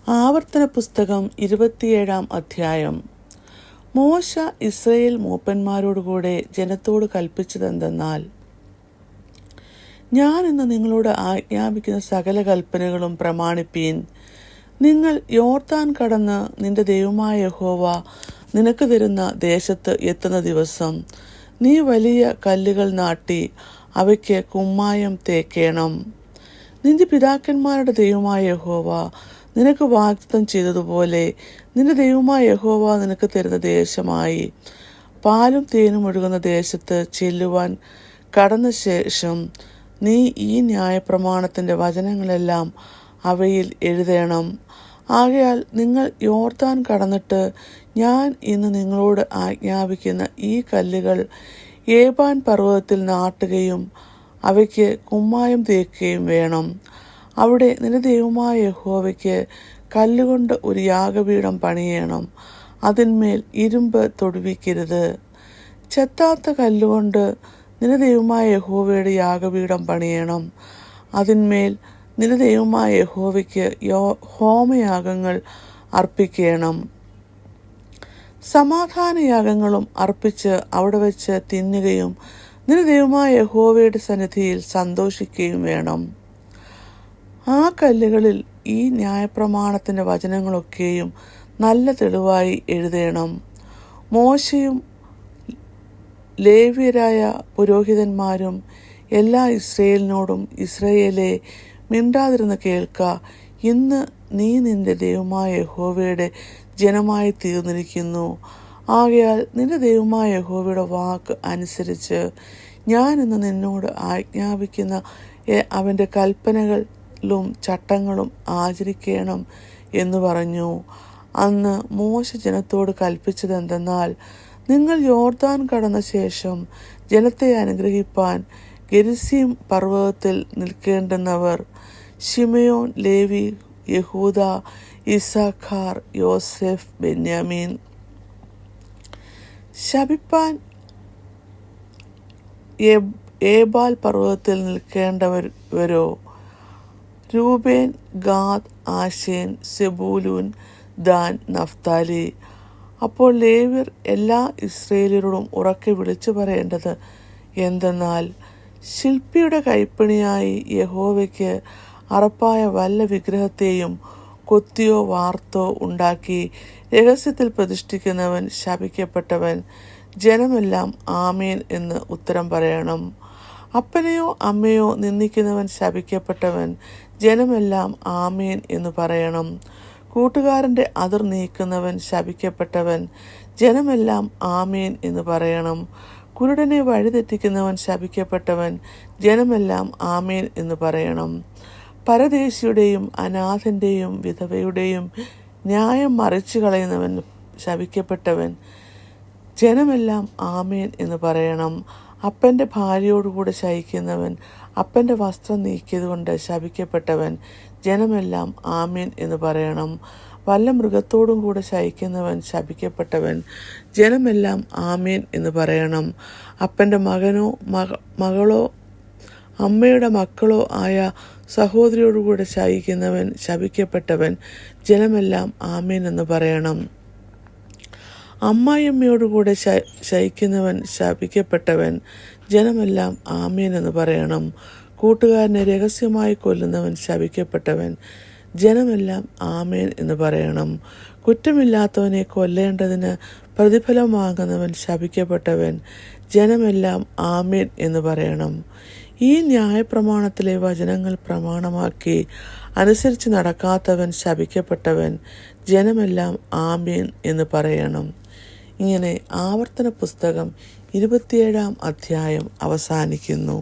ആവർത്തന പുസ്തകം 27 അധ്യായം. മോശ ഇസ്രായേൽ മൂപ്പന്മാരോടുകൂടെ ജനത്തോട് കൽപ്പിച്ചതെന്തെന്നാൽ, ഞാൻ ഇന്ന് നിങ്ങളോട് ആജ്ഞാപിക്കുന്ന സകല കൽപ്പനകളും പ്രമാണിപ്പീൻ. നിങ്ങൾ യോർദാൻ കടന്ന് നിന്റെ ദൈവമായ യഹോവ നിനക്ക് തരുന്ന ദേശത്ത് എത്തുന്ന ദിവസം നീ വലിയ കല്ലുകൾ നാട്ടി അവയ്ക്ക് കുമ്മായം തേക്കേണം. നിന്റെ പിതാക്കന്മാരുടെ ദൈവമായ യഹോവ നിനക്ക് വാഗ്ദത്തം ചെയ്തതുപോലെ നിന്റെ ദൈവമായ യഹോവ നിനക്ക് തരുന്ന ദേശമായി പാലും തേനും ഒഴുകുന്ന ദേശത്ത് ചെല്ലുവാൻ കടന്ന ശേഷം നീ ഈ ന്യായപ്രമാണത്തിന്റെ വചനങ്ങളെല്ലാം അവയിൽ എഴുതേണം. ആകയാൽ നിങ്ങൾ യോർദാൻ കടന്നിട്ട് ഞാൻ ഇന്ന് നിങ്ങളോട് ആജ്ഞാപിക്കുന്ന ഈ കല്ലുകൾ ഏബാൻ പർവ്വതത്തിൽ നാട്ടുകയും അവയ്ക്ക് കുമ്മായം തേക്കുകയും വേണം. അവിടെ നിന്റെ ദൈവമായ യഹോവയ്ക്ക് കല്ലുകൊണ്ട് ഒരു യാഗപീഠം പണിയണം. അതിന്മേൽ ഇരുമ്പ് തൊടുവിക്കരുത്. ചെത്താത്ത കല്ലുകൊണ്ട് നിന്റെ ദൈവമായ യഹോവയുടെ യാഗപീഠം പണിയണം. അതിന്മേൽ നിന്റെ ദൈവമായ യഹോവയ്ക്ക് ഹോമയാഗങ്ങൾ അർപ്പിക്കണം. സമാധാനയാഗങ്ങളും അർപ്പിച്ച് അവിടെ വെച്ച് തിന്നുകയും നിന്റെ ദൈവമായ യഹോവയുടെ സന്നിധിയിൽ സന്തോഷിക്കുകയും വേണം. ആ കല്ലുകളിൽ ഈ ന്യായപ്രമാണത്തിന്റെ വചനങ്ങളൊക്കെയും നല്ല തെളിവായി എഴുതേണം. മോശയും ലേവ്യരായ പുരോഹിതന്മാരും എല്ലാ ഇസ്രായേലിനോടും, ഇസ്രായേലേ, മിണ്ടാതിരുന്ന് കേൾക്ക. ഇന്ന് നീ നിന്റെ ദൈവമായ യഹോവയുടെ ജനമായി തീർന്നിരിക്കുന്നു. ആകയാൽ നിന്റെ ദൈവമായ യഹോവയുടെ വാക്ക് അനുസരിച്ച് ഞാൻ ഇന്ന് നിന്നോട് ആജ്ഞാപിക്കുന്ന അവന്റെ കൽപ്പനകളും ചട്ടങ്ങളും ആചരിക്കണം എന്ന് പറഞ്ഞു. അന്ന് മോശ ജനത്തോട് കൽപ്പിച്ചതെന്തെന്നാൽ, നിങ്ങൾ യോർദാൻ കടന്ന ശേഷം ജനത്തെ അനുഗ്രഹിപ്പാൻ ഗെരിസീം പർവ്വതത്തിൽ നിൽക്കേണ്ടുന്നവർ ശിമയോൻ, ലേവി, യഹൂദ, ഇസ്സാഖാർ, യോസെഫ്, ബെന്യാമീൻ. ശപിപ്പാൻ ഏബാൽ പർവ്വതത്തിൽ നിൽക്കേണ്ടവരോ രൂബേൻ, ഗാദ്, ആശേൻ, സെബൂലൂൻ, ദാൻ, നഫ്താലി. അപ്പോൾ ലേവ്യർ എല്ലാ ഇസ്രായേലിയരോടും ഉറക്കെ വിളിച്ചു പറയേണ്ടത് എന്തെന്നാൽ, ശില്പിയുടെ കൈപ്പണിയായി യഹോവയ്ക്ക് അറപ്പായ വല്ല വിഗ്രഹത്തെയും കൊത്തിയോ വാർത്തോ ഉണ്ടാക്കി രഹസ്യത്തിൽ പ്രതിഷ്ഠിക്കുന്നവൻ ശപിക്കപ്പെട്ടവൻ. ജനമെല്ലാം ആമേൻ എന്ന് ഉത്തരം പറയണം. അപ്പനെയോ അമ്മയോ നിന്ദിക്കുന്നവൻ ശപിക്കപ്പെട്ടവൻ. ജനമെല്ലാം ആമേൻ എന്ന് പറയണം. കൂട്ടുകാരന്റെ അതിർ നീക്കുന്നവൻ ശപിക്കപ്പെട്ടവൻ. ജനമെല്ലാം ആമേൻ എന്ന് പറയണം. കുരുടനെ വഴിതെറ്റിക്കുന്നവൻ ശപിക്കപ്പെട്ടവൻ. ജനമെല്ലാം ആമേൻ എന്ന് പറയണം. പരദേശിയുടെയും അനാഥന്റെയും വിധവയുടെയും ന്യായം മറിച്ചു കളയുന്നവൻ ശപിക്കപ്പെട്ടവൻ. ജനമെല്ലാം ആമേൻ എന്ന് പറയണം. അപ്പന്റെ ഭാര്യയോടുകൂടെ ശയിക്കുന്നവൻ അപ്പന്റെ വസ്ത്രം നീക്കിയതുകൊണ്ട് ശപിക്കപ്പെട്ടവൻ. ജനമെല്ലാം ആമേൻ എന്ന് പറയണം. വല്ല മൃഗത്തോടും കൂടെ ശയിക്കുന്നവൻ ശപിക്കപ്പെട്ടവൻ. ജനമെല്ലാം ആമേൻ എന്ന് പറയണം. അപ്പന്റെ മകനോ മകളോ അമ്മയുടെ മക്കളോ ആയ സഹോദരിയോടുകൂടെ ശയിക്കുന്നവൻ ശപിക്കപ്പെട്ടവൻ. ജനമെല്ലാം ആമേൻ എന്ന് പറയണം. അമ്മായിയമ്മയോടുകൂടെ ശയിക്കുന്നവൻ ശപിക്കപ്പെട്ടവൻ. ജനമെല്ലാം ആമേൻ എന്ന് പറയണം. കൂട്ടുകാരനെ രഹസ്യമായി കൊല്ലുന്നവൻ ശപിക്കപ്പെട്ടവൻ. ജനമെല്ലാം ആമേൻ എന്ന് പറയണം. കുറ്റമില്ലാത്തവനെ കൊല്ലേണ്ടതിന് പ്രതിഫലം വാങ്ങുന്നവൻ ശപിക്കപ്പെട്ടവൻ. ജനമെല്ലാം ആമേൻ എന്ന് പറയണം. ഈ ന്യായപ്രമാണത്തിലെ വചനങ്ങൾ പ്രമാണമാക്കി അനുസരിച്ച് നടക്കാത്തവൻ ശപിക്കപ്പെട്ടവൻ. ജനമെല്ലാം ആമേൻ എന്ന് പറയണം. ഇങ്ങനെ ആവർത്തന പുസ്തകം 27 അധ്യായം അവസാനിക്കുന്നു.